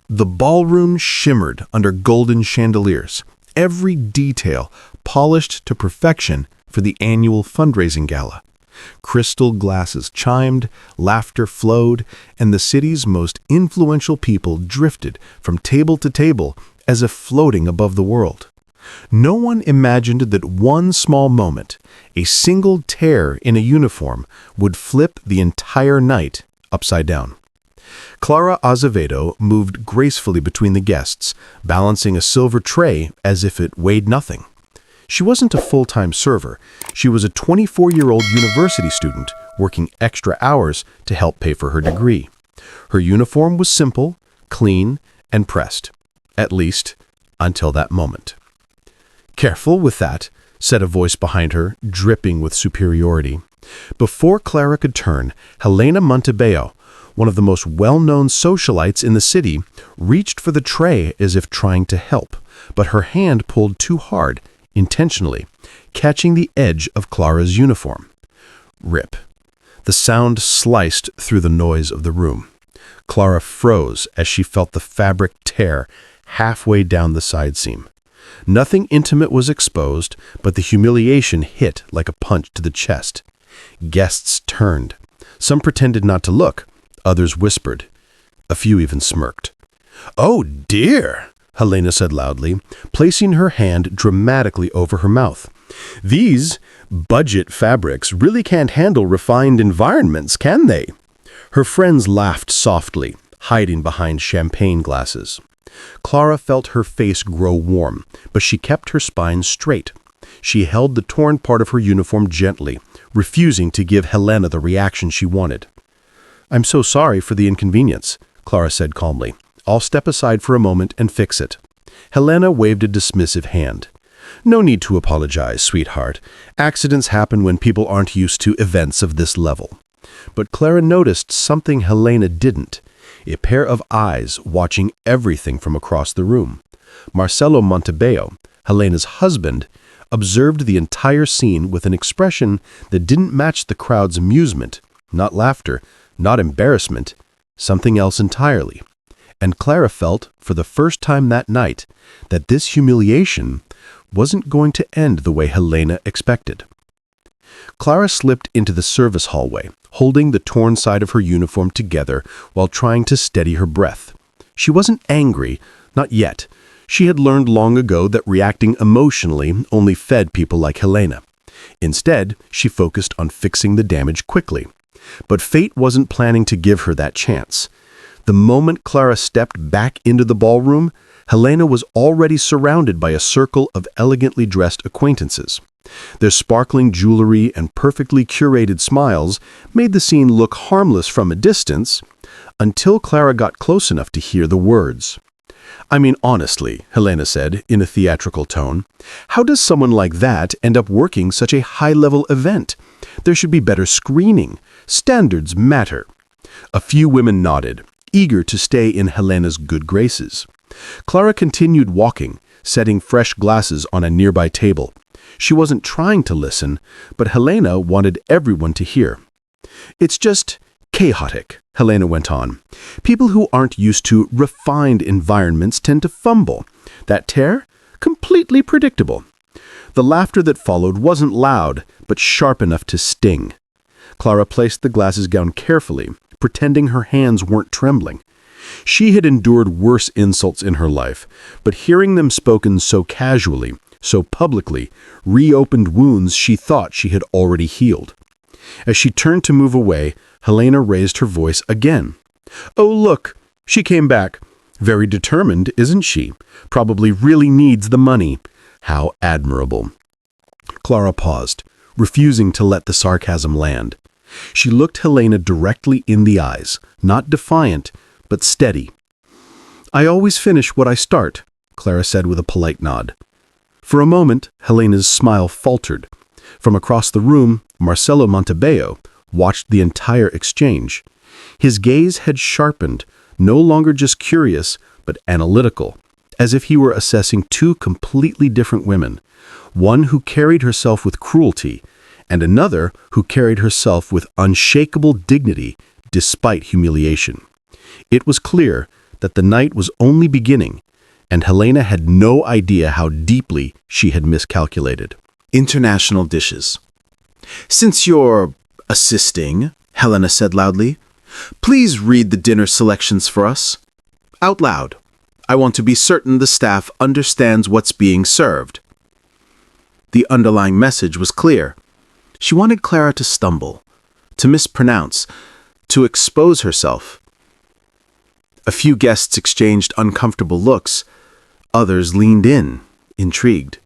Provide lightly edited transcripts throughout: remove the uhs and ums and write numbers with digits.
The ballroom shimmered under golden chandeliers, every detail polished to perfection for the annual fundraising gala. Crystal glasses chimed, laughter flowed, and the city's most influential people drifted from table to table as if floating above the world. No one imagined that one small moment, a single tear in a uniform, would flip the entire night upside down. Clara Azevedo moved gracefully between the guests, balancing a silver tray as if it weighed nothing. She wasn't a full-time server. She was a 24-year-old university student working extra hours to help pay for her degree. Her uniform was simple, clean, and pressed. At least, until that moment. "Careful with that," said a voice behind her, dripping with superiority. Before Clara could turn, Helena Montebello, one of the most well-known socialites in the city, reached for the tray as if trying to help, but her hand pulled too hard, intentionally, catching the edge of Clara's uniform. Rip. The sound sliced through the noise of the room. Clara froze as she felt the fabric tear halfway down the side seam. Nothing intimate was exposed, but the humiliation hit like a punch to the chest. Guests turned. Some pretended not to look. Others whispered. A few even smirked. "Oh dear," Helena said loudly, placing her hand dramatically over her mouth. "These budget fabrics really can't handle refined environments, can they?" Her friends laughed softly, hiding behind champagne glasses. Clara felt her face grow warm, but she kept her spine straight. She held the torn part of her uniform gently, refusing to give Helena the reaction she wanted. "I'm so sorry for the inconvenience," Clara said calmly. "I'll step aside for a moment and fix it." Helena waved a dismissive hand. "No need to apologize, sweetheart. Accidents happen when people aren't used to events of this level." But Clara noticed something Helena didn't. A pair of eyes watching everything from across the room. Marcelo Montebello, Helena's husband, observed the entire scene with an expression that didn't match the crowd's amusement, not laughter, not embarrassment, something else entirely. And Clara felt, for the first time that night, that this humiliation wasn't going to end the way Helena expected. Clara slipped into the service hallway, holding the torn side of her uniform together while trying to steady her breath. She wasn't angry, not yet. She had learned long ago that reacting emotionally only fed people like Helena. Instead, she focused on fixing the damage quickly. But fate wasn't planning to give her that chance. The moment Clara stepped back into the ballroom, Helena was already surrounded by a circle of elegantly dressed acquaintances. Their sparkling jewelry and perfectly curated smiles made the scene look harmless from a distance, until Clara got close enough to hear the words. "I mean, honestly," Helena said in a theatrical tone, "how does someone like that end up working such a high-level event? There should be better screening. Standards matter." A few women nodded, eager to stay in Helena's good graces. Clara continued walking, setting fresh glasses on a nearby table. She wasn't trying to listen, but Helena wanted everyone to hear. "It's just chaotic," Helena went on. "People who aren't used to refined environments tend to fumble. That tear? Completely predictable." The laughter that followed wasn't loud, but sharp enough to sting. Clara placed the glasses down carefully, pretending her hands weren't trembling. She had endured worse insults in her life, but hearing them spoken so casually, so publicly, reopened wounds she thought she had already healed. As she turned to move away, Helena raised her voice again. "Oh, look, she came back. Very determined, isn't she? Probably really needs the money. How admirable." Clara paused, refusing to let the sarcasm land. She looked Helena directly in the eyes, not defiant, but steady. "I always finish what I start," Clara said with a polite nod. For a moment, Helena's smile faltered. From across the room, Marcelo Montebello watched the entire exchange. His gaze had sharpened, no longer just curious, but analytical, as if he were assessing two completely different women, one who carried herself with cruelty, and another who carried herself with unshakable dignity despite humiliation. It was clear that the night was only beginning, and Helena had no idea how deeply she had miscalculated. International dishes. "Since you're assisting," Helena said loudly, "please read the dinner selections for us. Out loud. I want to be certain the staff understands what's being served." The underlying message was clear. She wanted Clara to stumble, to mispronounce, to expose herself. A few guests exchanged uncomfortable looks. Others leaned in, intrigued.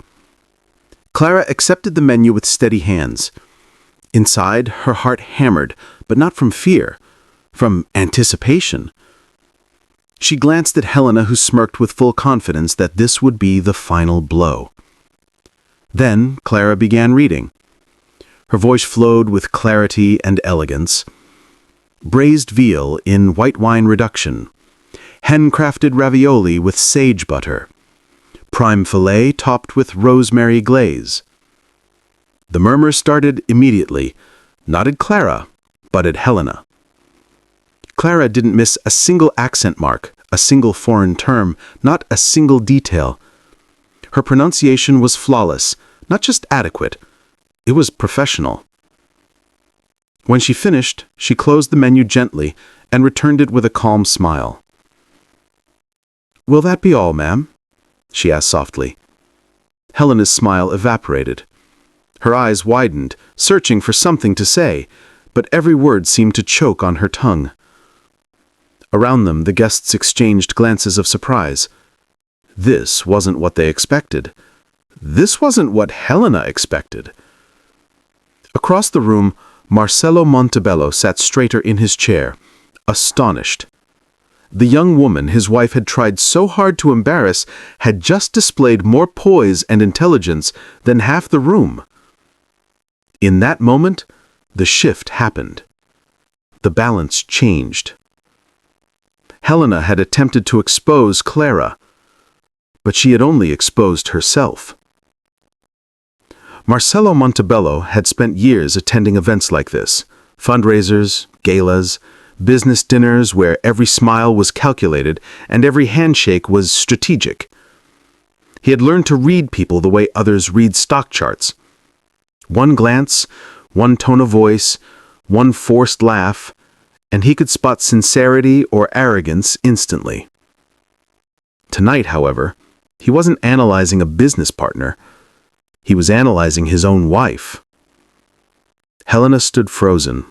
Clara accepted the menu with steady hands. Inside, her heart hammered, but not from fear, from anticipation. She glanced at Helena, who smirked with full confidence that this would be the final blow. Then Clara began reading. Her voice flowed with clarity and elegance. Braised veal in white wine reduction. Handcrafted ravioli with sage butter. Prime filet topped with rosemary glaze. The murmurs started immediately, not at Clara, but at Helena. Clara didn't miss a single accent mark, a single foreign term, not a single detail. Her pronunciation was flawless, not just adequate. It was professional. When she finished, she closed the menu gently and returned it with a calm smile. "Will that be all, ma'am?" she asked softly. Helena's smile evaporated. Her eyes widened, searching for something to say, but every word seemed to choke on her tongue. Around them, the guests exchanged glances of surprise. This wasn't what they expected. This wasn't what Helena expected. Across the room, Marcello Montebello sat straighter in his chair, astonished. The young woman his wife had tried so hard to embarrass had just displayed more poise and intelligence than half the room. In that moment, the shift happened. The balance changed. Helena had attempted to expose Clara, but she had only exposed herself. Marcello Montebello had spent years attending events like this, fundraisers, galas, business dinners where every smile was calculated and every handshake was strategic. He had learned to read people the way others read stock charts. One glance, one tone of voice, one forced laugh, and he could spot sincerity or arrogance instantly. Tonight, however, he wasn't analyzing a business partner. He was analyzing his own wife. Helena stood frozen,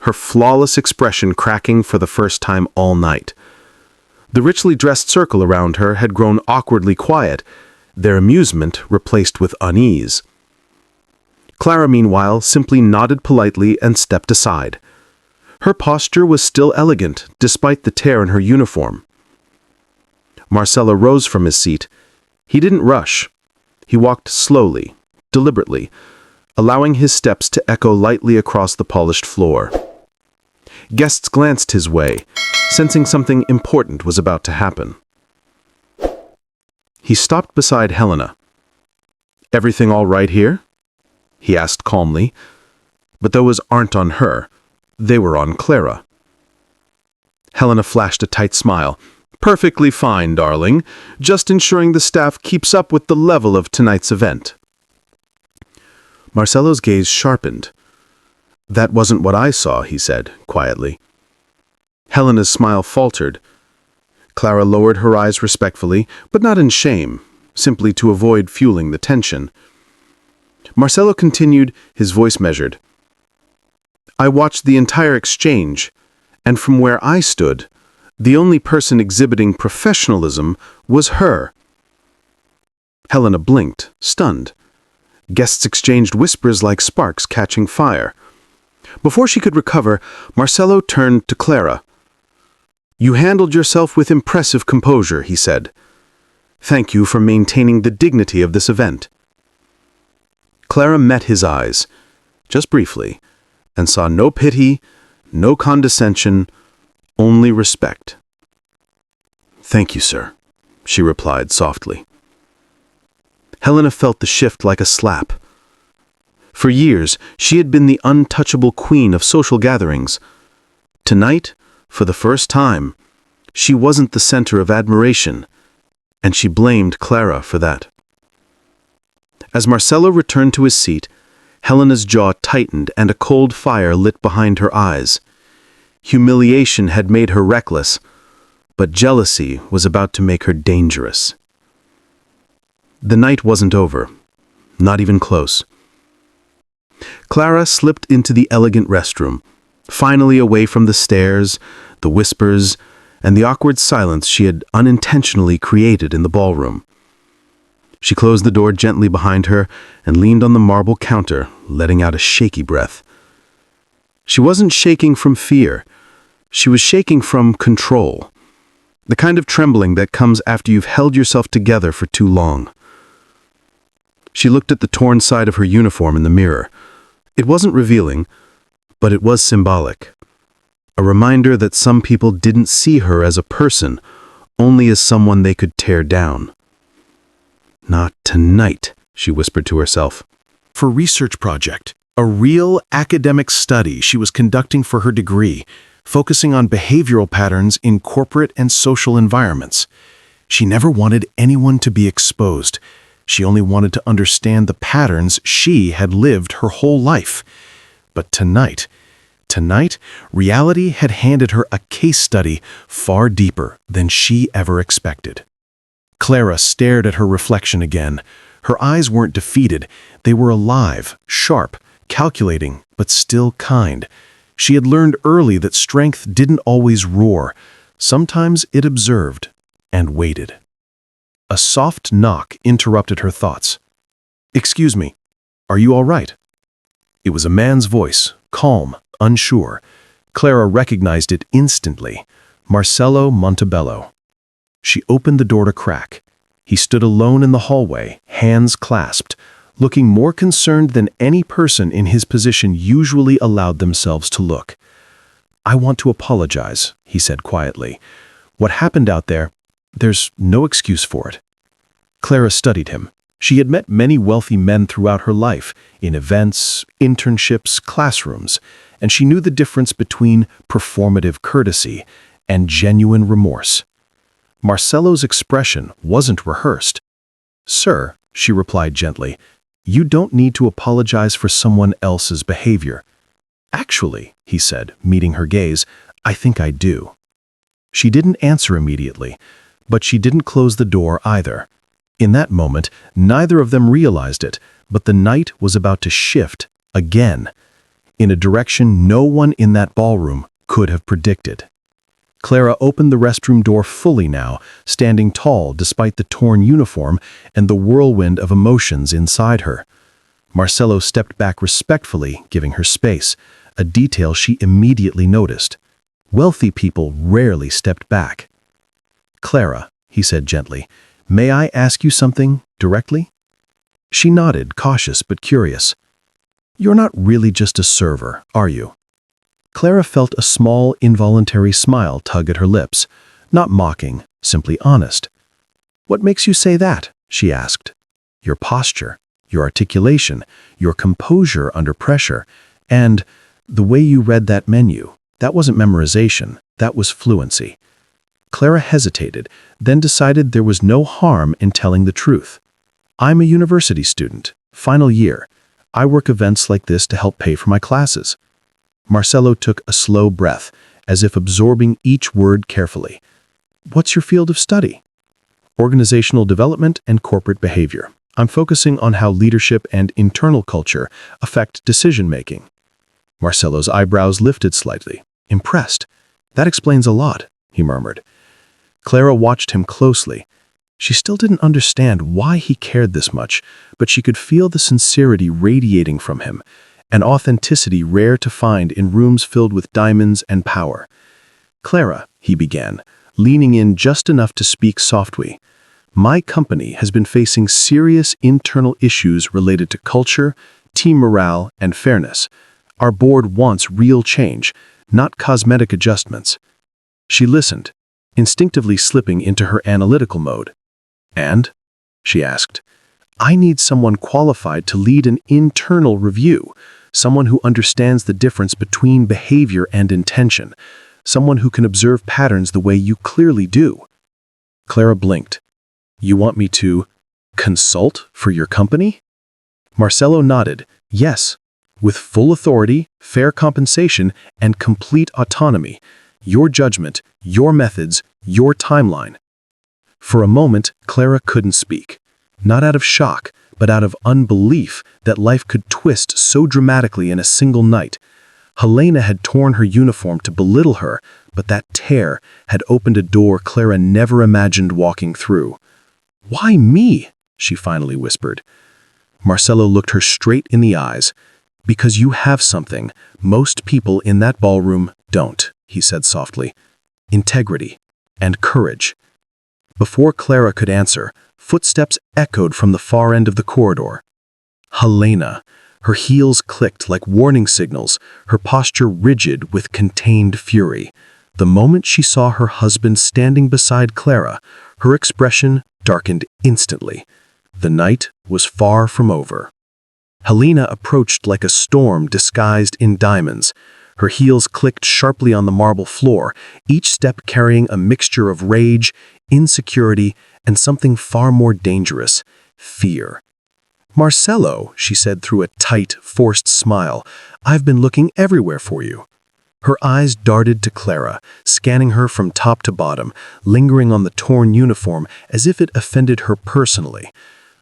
her flawless expression cracking for the first time all night. The richly dressed circle around her had grown awkwardly quiet, their amusement replaced with unease. Clara, meanwhile, simply nodded politely and stepped aside. Her posture was still elegant, despite the tear in her uniform. Marcello rose from his seat. He didn't rush. He walked slowly, deliberately, allowing his steps to echo lightly across the polished floor. Guests glanced his way, sensing something important was about to happen. He stopped beside Helena. "Everything all right here?" he asked calmly. But those aren't on her. They were on Clara. Helena flashed a tight smile. "Perfectly fine, darling. Just ensuring the staff keeps up with the level of tonight's event." Marcello's gaze sharpened. "That wasn't what I saw," he said, quietly. Helena's smile faltered. Clara lowered her eyes respectfully, but not in shame, simply to avoid fueling the tension. Marcello continued, his voice measured. "I watched the entire exchange, and from where I stood, the only person exhibiting professionalism was her." Helena blinked, stunned. Guests exchanged whispers like sparks catching fire. Before she could recover, Marcello turned to Clara. "You handled yourself with impressive composure," he said. "Thank you for maintaining the dignity of this event." Clara met his eyes, just briefly, and saw no pity, no condescension, only respect. "Thank you, sir," she replied softly. Helena felt the shift like a slap. For years, she had been the untouchable queen of social gatherings. Tonight, for the first time, She wasn't the center of admiration, and she blamed Clara for that. As Marcello returned to his seat, Helena's jaw tightened and a cold fire lit behind her eyes. Humiliation had made her reckless, but jealousy was about to make her dangerous. The night wasn't over, not even close. Clara slipped into the elegant restroom, finally away from the stares, the whispers, and the awkward silence she had unintentionally created in the ballroom. She closed the door gently behind her and leaned on the marble counter, letting out a shaky breath. She wasn't shaking from fear. She was shaking from control. The kind of trembling that comes after you've held yourself together for too long. She looked at the torn side of her uniform in the mirror. It wasn't revealing, but it was symbolic. A reminder that some people didn't see her as a person, only as someone they could tear down. "Not tonight," she whispered to herself. For research project, a real academic study she was conducting for her degree, focusing on behavioral patterns in corporate and social environments. She never wanted anyone to be exposed. She only wanted to understand the patterns she had lived her whole life. But tonight, reality had handed her a case study far deeper than she ever expected. Clara stared at her reflection again. Her eyes weren't defeated. They were alive, sharp, calculating, but still kind. She had learned early that strength didn't always roar. Sometimes it observed and waited. A soft knock interrupted her thoughts. "Excuse me, are you all right?" It was a man's voice, calm, unsure. Clara recognized it instantly. Marcello Montebello. She opened the door to crack. He stood alone in the hallway, hands clasped, looking more concerned than any person in his position usually allowed themselves to look. "I want to apologize," he said quietly. "What happened out there's no excuse for it." Clara studied him. She had met many wealthy men throughout her life, in events, internships, classrooms, and she knew the difference between performative courtesy and genuine remorse. Marcello's expression wasn't rehearsed. "Sir," she replied gently, "you don't need to apologize for someone else's behavior." "Actually," he said, meeting her gaze, "I think I do." She didn't answer immediately, but she didn't close the door either. In that moment, neither of them realized it, but the night was about to shift again, in a direction no one in that ballroom could have predicted. Clara opened the restroom door fully now, standing tall despite the torn uniform and the whirlwind of emotions inside her. Marcello stepped back respectfully, giving her space, a detail she immediately noticed. Wealthy people rarely stepped back. "Clara," he said gently, "may I ask you something directly?" She nodded, cautious but curious. "You're not really just a server, are you?" Clara felt a small, involuntary smile tug at her lips, not mocking, simply honest. "What makes you say that?" she asked. "Your posture, your articulation, your composure under pressure, and the way you read that menu. That wasn't memorization, that was fluency." Clara hesitated, then decided there was no harm in telling the truth. "I'm a university student, final year. I work events like this to help pay for my classes." Marcello took a slow breath, as if absorbing each word carefully. "What's your field of study?" "Organizational development and corporate behavior. I'm focusing on how leadership and internal culture affect decision-making." Marcello's eyebrows lifted slightly, impressed. "That explains a lot," he murmured. Clara watched him closely. She still didn't understand why he cared this much, but she could feel the sincerity radiating from him, an authenticity rare to find in rooms filled with diamonds and power. "Clara," he began, leaning in just enough to speak softly, "my company has been facing serious internal issues related to culture, team morale, and fairness. Our board wants real change, not cosmetic adjustments." She listened, instinctively slipping into her analytical mode. "And?" she asked. "I need someone qualified to lead an internal review, someone who understands the difference between behavior and intention. someone who can observe patterns the way you clearly do. Clara blinked. You want me to consult for your company? Marcelo nodded. Yes, with full authority, fair compensation, and complete autonomy. Your judgment, your methods, your timeline. For a moment, Clara couldn't speak. Not out of shock, but out of unbelief that life could twist so dramatically in a single night. Helena had torn her uniform to belittle her, but that tear had opened a door Clara never imagined walking through. "Why me?" she finally whispered. Marcelo looked her straight in the eyes. "Because you have something most people in that ballroom don't," he said softly. "Integrity and courage." Before Clara could answer, footsteps echoed from the far end of the corridor. Helena. Her heels clicked like warning signals, her posture rigid with contained fury. The moment she saw her husband standing beside Clara, her expression darkened instantly. The night was far from over. Helena approached like a storm disguised in diamonds. Her heels clicked sharply on the marble floor, each step carrying a mixture of rage, insecurity, and something far more dangerous, fear. "Marcelo," she said through a tight, forced smile, "I've been looking everywhere for you." Her eyes darted to Clara, scanning her from top to bottom, lingering on the torn uniform as if it offended her personally.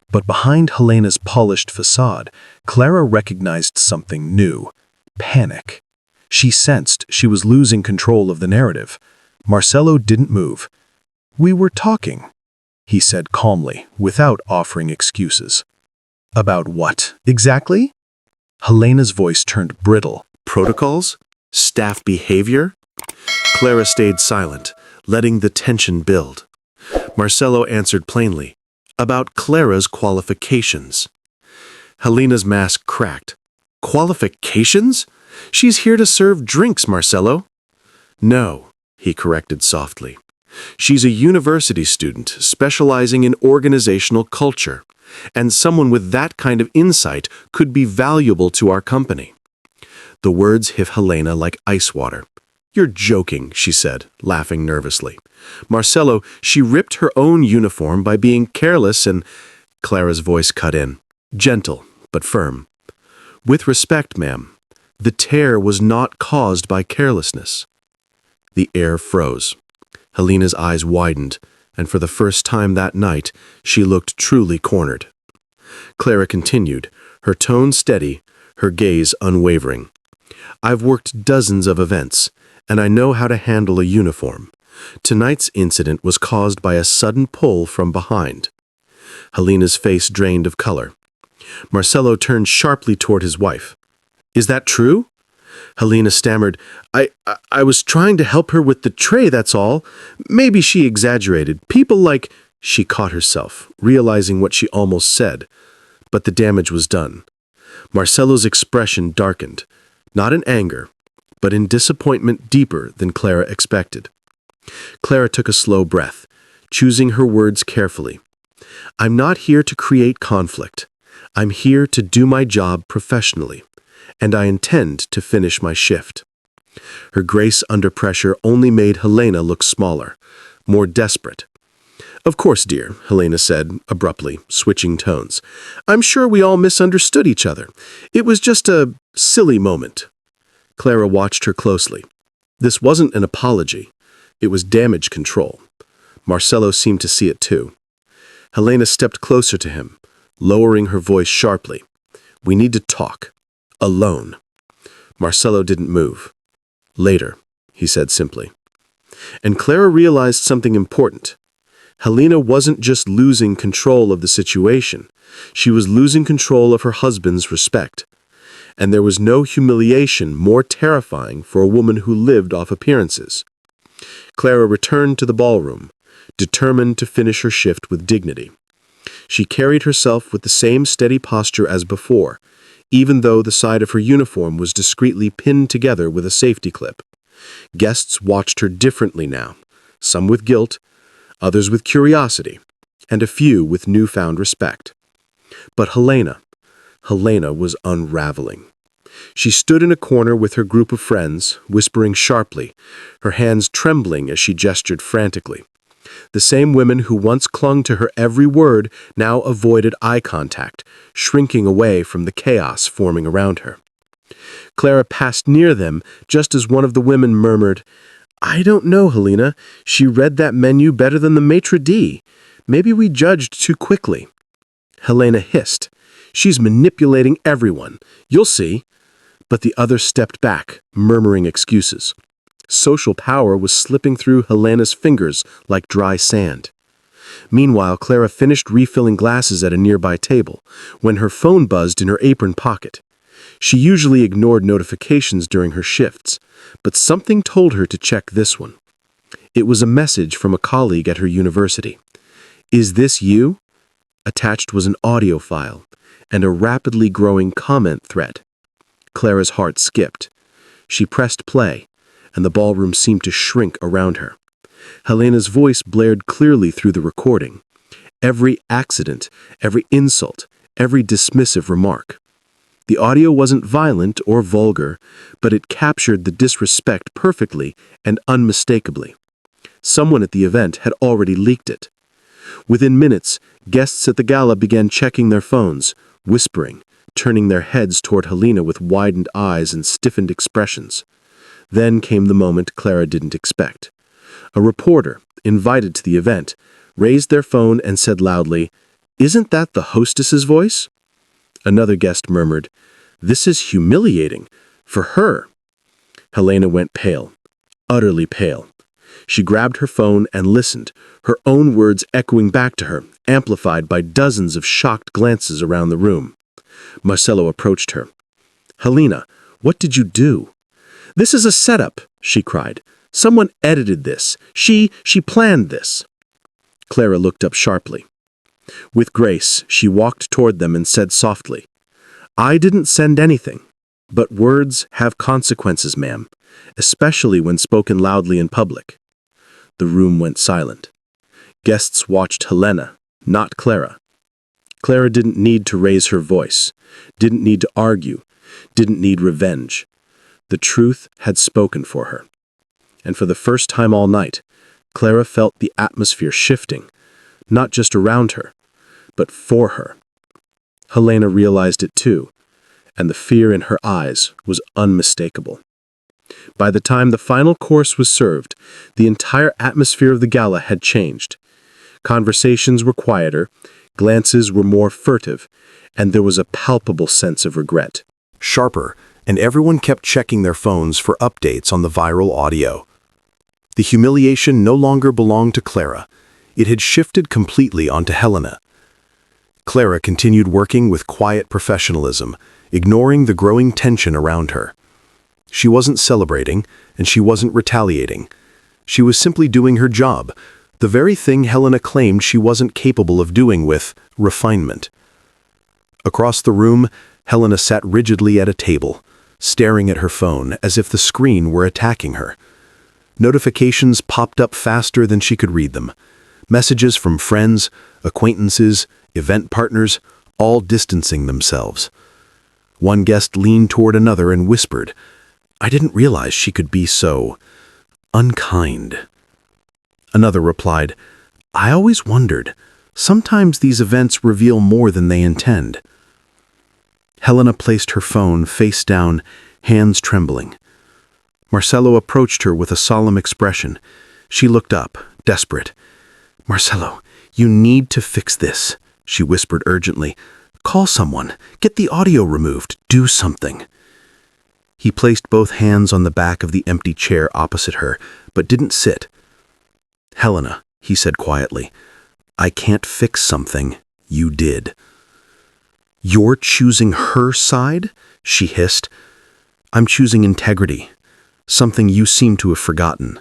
But behind Helena's polished facade, Clara recognized something new: panic. She sensed she was losing control of the narrative. Marcelo didn't move. "We were talking," he said calmly, without offering excuses. "About what, exactly?" Helena's voice turned brittle. Protocols? Staff behavior? Clara stayed silent, letting the tension build. Marcelo answered plainly, about Clara's qualifications. Helena's mask cracked. Qualifications? She's here to serve drinks, Marcelo. No, he corrected softly. She's a university student specializing in organizational culture, and someone with that kind of insight could be valuable to our company. The words hit Helena like ice water. You're joking, she said, laughing nervously. Marcelo, she ripped her own uniform by being careless and... Clara's voice cut in, gentle but firm. With respect, ma'am, the tear was not caused by carelessness. The air froze. Helena's eyes widened, and for the first time that night, she looked truly cornered. Clara continued, her tone steady, her gaze unwavering. I've worked dozens of events, and I know how to handle a uniform. Tonight's incident was caused by a sudden pull from behind. Helena's face drained of color. Marcelo turned sharply toward his wife. Is that true? Helena stammered, I was trying to help her with the tray, that's all. Maybe she exaggerated. People like... She caught herself, realizing what she almost said. But the damage was done. Marcelo's expression darkened, not in anger, but in disappointment deeper than Clara expected. Clara took a slow breath, choosing her words carefully. I'm not here to create conflict. I'm here to do my job professionally, and I intend to finish my shift. Her grace under pressure only made Helena look smaller, more desperate. Of course, dear, Helena said, abruptly, switching tones. I'm sure we all misunderstood each other. It was just a silly moment. Clara watched her closely. This wasn't an apology. It was damage control. Marcelo seemed to see it too. Helena stepped closer to him, lowering her voice sharply. We need to talk. Alone. Marcelo didn't move. Later, he said simply. And Clara realized something important. Helena wasn't just losing control of the situation. She was losing control of her husband's respect. And there was no humiliation more terrifying for a woman who lived off appearances. Clara returned to the ballroom, determined to finish her shift with dignity. She carried herself with the same steady posture as before, even though the side of her uniform was discreetly pinned together with a safety clip. Guests watched her differently now, some with guilt, others with curiosity, and a few with newfound respect. But Helena was unraveling. She stood in a corner with her group of friends, whispering sharply, her hands trembling as she gestured frantically. The same women who once clung to her every word now avoided eye contact, shrinking away from the chaos forming around her. Clara passed near them just as one of the women murmured, "I don't know, Helena. She read that menu better than the maitre d'. Maybe we judged too quickly." Helena hissed, "She's manipulating everyone. You'll see." But the others stepped back, murmuring excuses. Social power was slipping through Helena's fingers like dry sand. Meanwhile, Clara finished refilling glasses at a nearby table when her phone buzzed in her apron pocket. She usually ignored notifications during her shifts, but something told her to check this one. It was a message from a colleague at her university. "Is this you?" Attached was an audio file and a rapidly growing comment thread. Clara's heart skipped. She pressed play, and the ballroom seemed to shrink around her. Helena's voice blared clearly through the recording. Every accident, every insult, every dismissive remark. The audio wasn't violent or vulgar, but it captured the disrespect perfectly and unmistakably. Someone at the event had already leaked it. Within minutes, guests at the gala began checking their phones, whispering, turning their heads toward Helena with widened eyes and stiffened expressions. Then came the moment Clara didn't expect. A reporter, invited to the event, raised their phone and said loudly, "Isn't that the hostess's voice?" Another guest murmured, "This is humiliating. For her." Helena went pale, utterly pale. She grabbed her phone and listened, her own words echoing back to her, amplified by dozens of shocked glances around the room. Marcello approached her. "Helena, what did you do?" "This is a setup," she cried. "Someone edited this. She planned this." Clara looked up sharply. With grace, she walked toward them and said softly, "I didn't send anything. But words have consequences, ma'am, especially when spoken loudly in public." The room went silent. Guests watched Helena, not Clara. Clara didn't need to raise her voice, didn't need to argue, didn't need revenge. The truth had spoken for her. And for the first time all night, Clara felt the atmosphere shifting, not just around her, but for her. Helena realized it too, and the fear in her eyes was unmistakable. By the time the final course was served, the entire atmosphere of the gala had changed. Conversations were quieter, glances were more furtive, and there was a palpable sense of regret. Sharper, and everyone kept checking their phones for updates on the viral audio. The humiliation no longer belonged to Clara. It had shifted completely onto Helena. Clara continued working with quiet professionalism, ignoring the growing tension around her. She wasn't celebrating, and she wasn't retaliating. She was simply doing her job, the very thing Helena claimed she wasn't capable of doing with refinement. Across the room, Helena sat rigidly at a table, staring at her phone as if the screen were attacking her. Notifications popped up faster than she could read them. Messages from friends, acquaintances, event partners, all distancing themselves. One guest leaned toward another and whispered, "I didn't realize she could be so unkind." Another replied, "I always wondered. Sometimes these events reveal more than they intend." Helena placed her phone face down, hands trembling. Marcello approached her with a solemn expression. She looked up, desperate. "Marcello, you need to fix this," she whispered urgently. "Call someone. Get the audio removed. Do something." He placed both hands on the back of the empty chair opposite her, but didn't sit. "Helena," he said quietly, "I can't fix something you did." "You're choosing her side?" she hissed. "I'm choosing integrity, something you seem to have forgotten."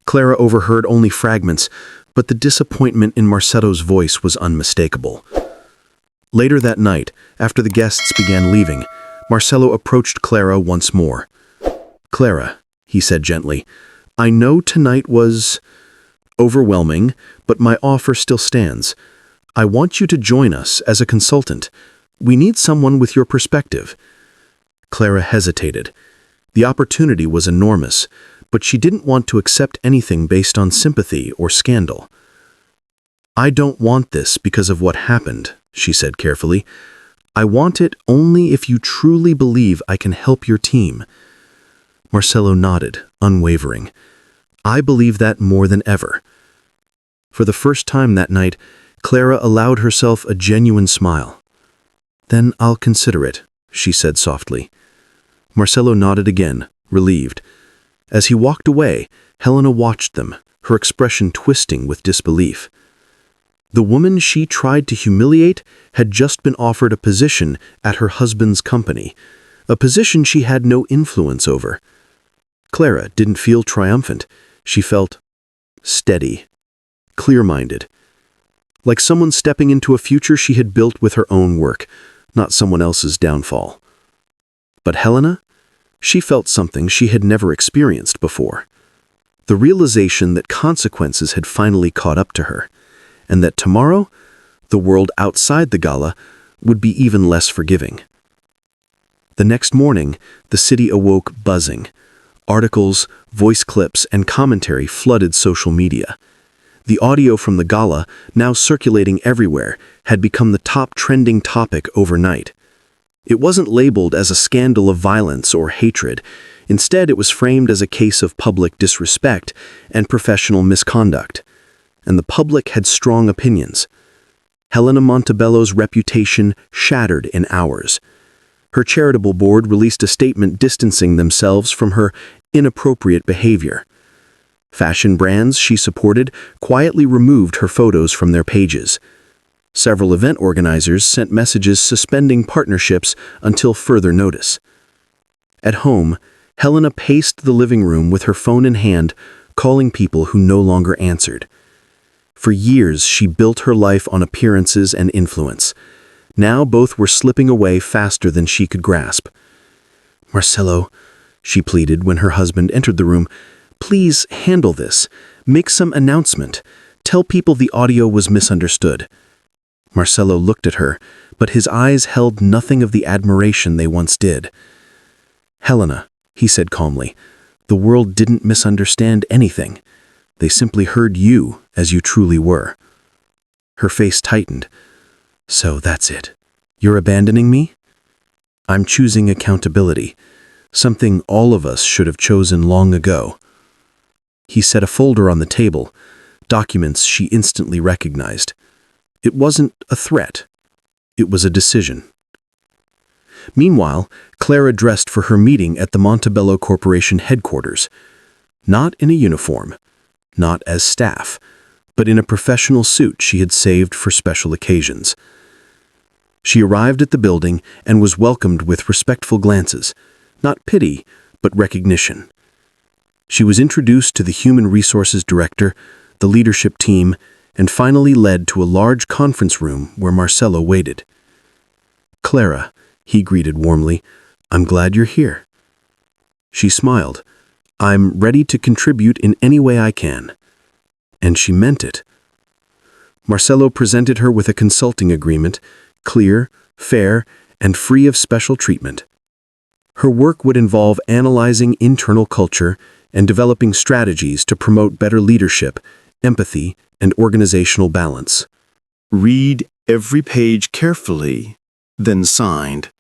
Clara overheard only fragments, but the disappointment in Marcello's voice was unmistakable. Later that night, after the guests began leaving, Marcello approached Clara once more. "Clara," he said gently, "I know tonight was overwhelming, but my offer still stands. I want you to join us as a consultant. We need someone with your perspective. Clara hesitated. The opportunity was enormous, but she didn't want to accept anything based on sympathy or scandal. "I don't want this because of what happened," she said carefully. "I want it only if you truly believe I can help your team." Marcelo nodded, unwavering. "I believe that more than ever." For the first time that night, Clara allowed herself a genuine smile. "Then I'll consider it," she said softly. Marcelo nodded again, relieved. As he walked away, Helena watched them, her expression twisting with disbelief. The woman she tried to humiliate had just been offered a position at her husband's company, a position she had no influence over. Clara didn't feel triumphant. She felt steady, clear-minded, like someone stepping into a future she had built with her own work, not someone else's downfall. But Helena? She felt something she had never experienced before. The realization that consequences had finally caught up to her, and that tomorrow, the world outside the gala would be even less forgiving. The next morning, the city awoke buzzing. Articles, voice clips, and commentary flooded social media. The audio from the gala, now circulating everywhere, had become the top trending topic overnight. It wasn't labeled as a scandal of violence or hatred. Instead, it was framed as a case of public disrespect and professional misconduct. And the public had strong opinions. Helena Montebello's reputation shattered in hours. Her charitable board released a statement distancing themselves from her inappropriate behavior. Fashion brands she supported quietly removed her photos from their pages. Several event organizers sent messages suspending partnerships until further notice. At home, Helena paced the living room with her phone in hand, calling people who no longer answered. For years, she built her life on appearances and influence. Now both were slipping away faster than she could grasp. "Marcelo," she pleaded when her husband entered the room, "please handle this. Make some announcement. Tell people the audio was misunderstood." Marcelo looked at her, but his eyes held nothing of the admiration they once did. "Helena," he said calmly, "the world didn't misunderstand anything. They simply heard you as you truly were." Her face tightened. "So that's it. You're abandoning me?" "I'm choosing accountability, something all of us should have chosen long ago." He set a folder on the table, documents she instantly recognized. It wasn't a threat. It was a decision. Meanwhile, Clara dressed for her meeting at the Montebello Corporation headquarters. Not in a uniform, not as staff, but in a professional suit she had saved for special occasions. She arrived at the building and was welcomed with respectful glances, not pity, but recognition. She was introduced to the Human Resources Director, the leadership team, and finally led to a large conference room where Marcelo waited. "Clara," he greeted warmly, "I'm glad you're here." She smiled. "I'm ready to contribute in any way I can." And she meant it. Marcelo presented her with a consulting agreement, clear, fair, and free of special treatment. Her work would involve analyzing internal culture and developing strategies to promote better leadership, empathy, and organizational balance. Read every page carefully, then signed.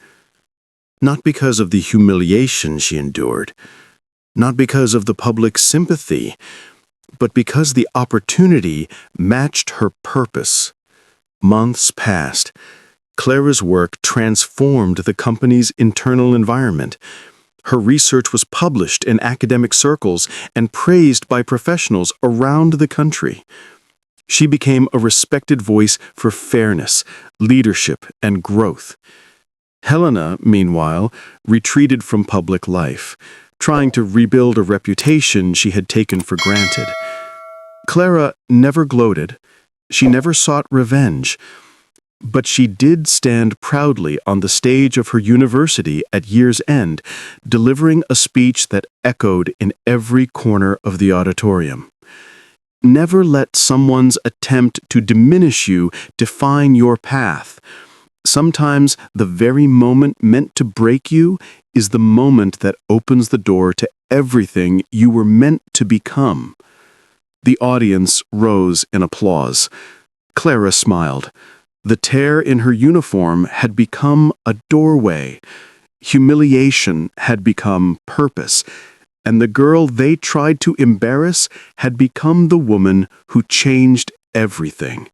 Not because of the humiliation she endured, not because of the public sympathy, but because the opportunity matched her purpose. Months passed. Clara's work transformed the company's internal environment. Her research was published in academic circles and praised by professionals around the country. She became a respected voice for fairness, leadership, and growth. Helena, meanwhile, retreated from public life, trying to rebuild a reputation she had taken for granted. Clara never gloated. She never sought revenge. But she did stand proudly on the stage of her university at year's end, delivering a speech that echoed in every corner of the auditorium. Never let someone's attempt to diminish you define your path. Sometimes the very moment meant to break you is the moment that opens the door to everything you were meant to become. The audience rose in applause. Clara smiled. The tear in her uniform had become a doorway. Humiliation had become purpose, and the girl they tried to embarrass had become the woman who changed everything.